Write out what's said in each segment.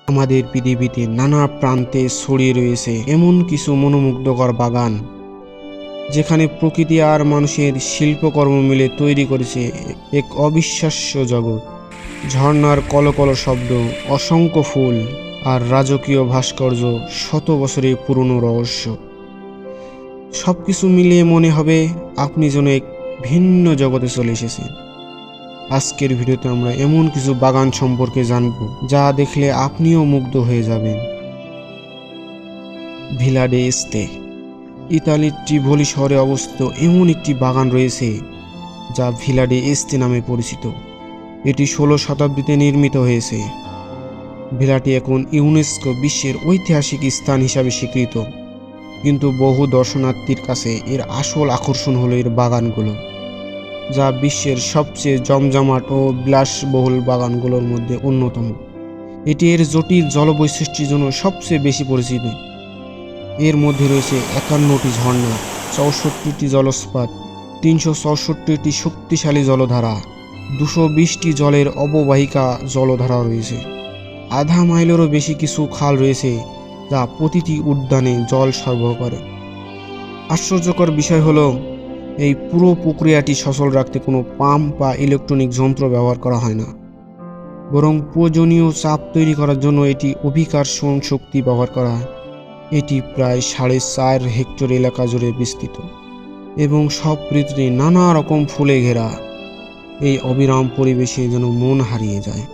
আমাদের পৃথিবীতে নানা প্রান্তে ছড়িয়ে রয়েছে এমন কিছু মনোমুগ্ধকর বাগান, যেখানে প্রকৃতি আর মানুষের শিল্পকর্ম মিলে তৈরি করেছে এক অবিশ্বাস্য জগৎ। ঝর্ণার কলকল শব্দ, অসংখ্য ফুল আর রাজকীয় ভাস্কর্য, শত বছরের পুরনো রহস্য, সবকিছু মিলিয়ে মনে হবে আপনি যেন এক ভিন্ন জগতে চলে এসেছেন। আজকের ভিডিওতে আমরা এমন কিছু বাগান সম্পর্কে জানব যা দেখলে আপনিও মুগ্ধ হয়ে যাবেন। Villa day এস্তে। ইতালির টিভোলি শহরে অবস্থিত এমন একটি বাগান রয়েছে যা ভিলা ডে এস্তে নামে পরিচিত। এটি 16 শতাব্দীতে নির্মিত হয়েছে। ভিলাটি এখন ইউনেস্কো বিশ্বের ঐতিহাসিক স্থান হিসাবে স্বীকৃত, কিন্তু বহু দর্শনার্থীর কাছে এর আসল আকর্ষণ হলো এর বাগানগুলো, যা বিশ্বের সবচেয়ে জমজমাট ও বিলাসবহুল বাগানগুলোর মধ্যে অন্যতম। এটি এর জটিল জলবৈশিষ্ট্যের জন্য সবচেয়ে বেশি পরিচিত। এর মধ্যে রয়েছে 51টি ঝর্ণা, 64টি জলস্পাত, 364টি শক্তিশালী জলধারা, 220টি জলের অববাহিকা জলধারা রয়েছে। আধা মাইলেরও বেশি কিছু খাল রয়েছে যা প্রতিটি উদ্যানে জল সরবরাহ করে। আশ্চর্যকর বিষয় হলো, এই পুরো প্রক্রিয়াটি সচল রাখতে কোনো পাম্প বা ইলেকট্রনিক যন্ত্র ব্যবহার করা হয় না, বরং প্রয়োজনীয় চাপ তৈরি করার জন্য এটি অভিকর্ষণ শক্তি ব্যবহার করা হয়। এটি প্রায় 4.5 হেক্টর এলাকা জুড়ে বিস্তৃত এবং সব ঋতুতে নানা রকম ফুলে ঘেরা। এই অবিরাম পরিবেশে যেন মন হারিয়ে যায়।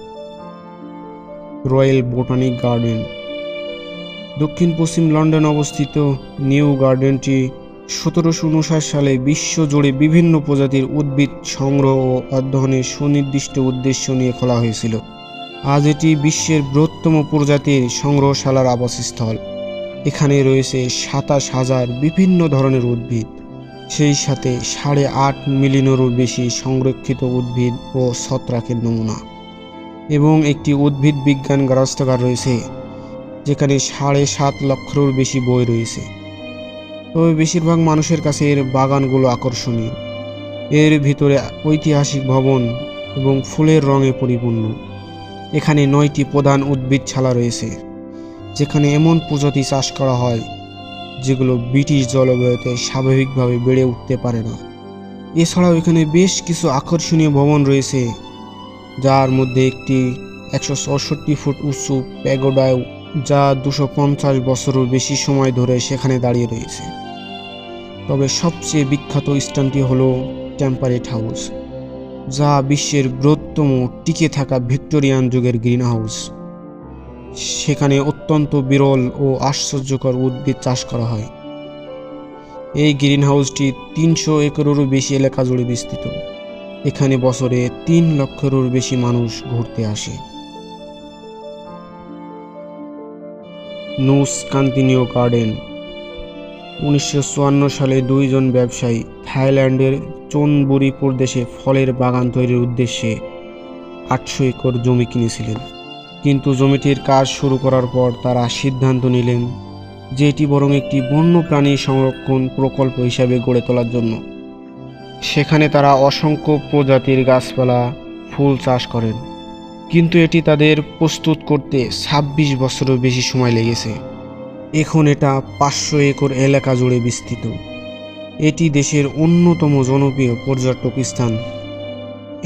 Royal botanic garden. দক্ষিণ পশ্চিম লন্ডনে অবস্থিত নিউ গার্ডেনটি 1759 সালে বিশ্বজুড়ে বিভিন্ন প্রজাতির উদ্ভিদ সংগ্রহ ও অধ্যয়নের সুনির্দিষ্ট উদ্দেশ্য নিয়ে খোলা হয়েছিল। আজ এটি বিশ্বের বৃহত্তম প্রজাতির সংগ্রহশালার আবাসস্থল। এখানে রয়েছে 27,000 বিভিন্ন ধরনের উদ্ভিদ, সেই সাথে 8.5 মিলিয়নেরও বেশি সংরক্ষিত উদ্ভিদ ও ছত্রাকের নমুনা, এবং একটি উদ্ভিদ বিজ্ঞান গ্রন্থাগার রয়েছে যেখানে 7.5 লক্ষেরও বেশি বই রয়েছে। তবে বেশিরভাগ মানুষের কাছে এর বাগানগুলো আকর্ষণীয়। এর ভিতরে ঐতিহাসিক ভবন এবং ফুলের রঙে পরিপূর্ণ। এখানে 9টি প্রধান উদ্ভিদশালা রয়েছে, যেখানে এমন প্রজাতি চাষ করা হয় যেগুলো ব্রিটিশ জলবায়ুতে স্বাভাবিকভাবে বেড়ে উঠতে পারে না। এছাড়াও এখানে বেশ কিছু আকর্ষণীয় ভবন রয়েছে, যার মধ্যে একটি 164 ফুট উঁচু প্যাগোডা, যা 250 বছরের বেশি সময় ধরে সেখানে দাঁড়িয়ে রয়েছে। তবে সবচেয়ে বিখ্যাত স্থানটি হলো টেম্পারেট হাউস, যা বিশ্বের বৃহত্তম টিকে থাকা ভিক্টোরিয়ান যুগের গ্রিন হাউস। সেখানে অত্যন্ত বিরল ও আশ্চর্যকর উদ্ভিদ চাষ করা হয়। এই গ্রিন হাউসটি 300 একরেরও বেশি এলাকা জুড়ে বিস্তৃত। এখানে বছরে 3 লক্ষেরও বেশি মানুষ ঘুরতে আসে। নুস কন্টিনিউ গার্ডেন। 1954 সালে 2 জন ব্যবসায়ী থাইল্যান্ডের চোনবুরি প্রদেশে ফলের বাগান তৈরির উদ্দেশ্যে 800 একর জমি কিনেছিলেন। কিন্তু জমিটির কাজ শুরু করার পর তারা সিদ্ধান্ত নিলেন যে এটি বরং একটি বন্যপ্রাণী সংরক্ষণ প্রকল্প হিসাবে গড়ে তোলার জন্য। সেখানে তারা অসংখ্য প্রজাতির গাছপালা, ফুল চাষ করেন, কিন্তু এটি তাদের প্রস্তুত করতে 26 বছরেরও বেশি সময় লেগেছে। এখন এটা 500 একর এলাকা জুড়ে বিস্তৃত। এটি দেশের অন্যতম জনপ্রিয় পর্যটক স্থান।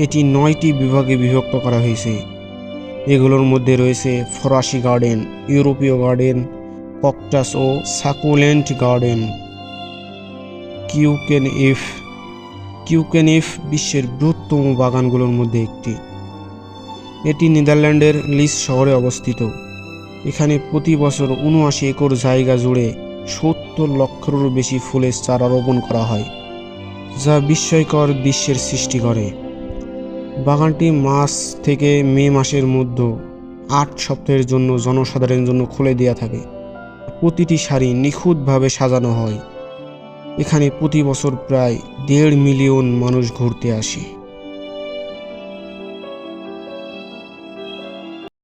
এটি 9টি বিভাগে বিভক্ত করা হয়েছে। এগুলোর মধ্যে রয়েছে ফরাসি গার্ডেন, ইউরোপীয় গার্ডেন, ককটাস ও সাকুলেন্ট গার্ডেন। কিউকেন এফ বিশ্বের বৃহত্তম বাগানগুলোর মধ্যে একটি। এটি নেদারল্যান্ডের লিস শহরে অবস্থিত। এখানে প্রতি বছর 79 একর জায়গা জুড়ে 70 লক্ষেরও বেশি ফুলের চারা রোপণ করা হয়, যা বিস্ময়কর দৃশ্যের সৃষ্টি করে। বাগানটি মার্চ থেকে মে মাসের মধ্যে 8 সপ্তাহের জন্য জনসাধারণের জন্য খুলে দেওয়া থাকে। প্রতিটি সারি নিখুঁতভাবে সাজানো হয়। এখানে প্রতি বছর প্রায় 1.5 মিলিয়ন মানুষ ঘুরতে আসে।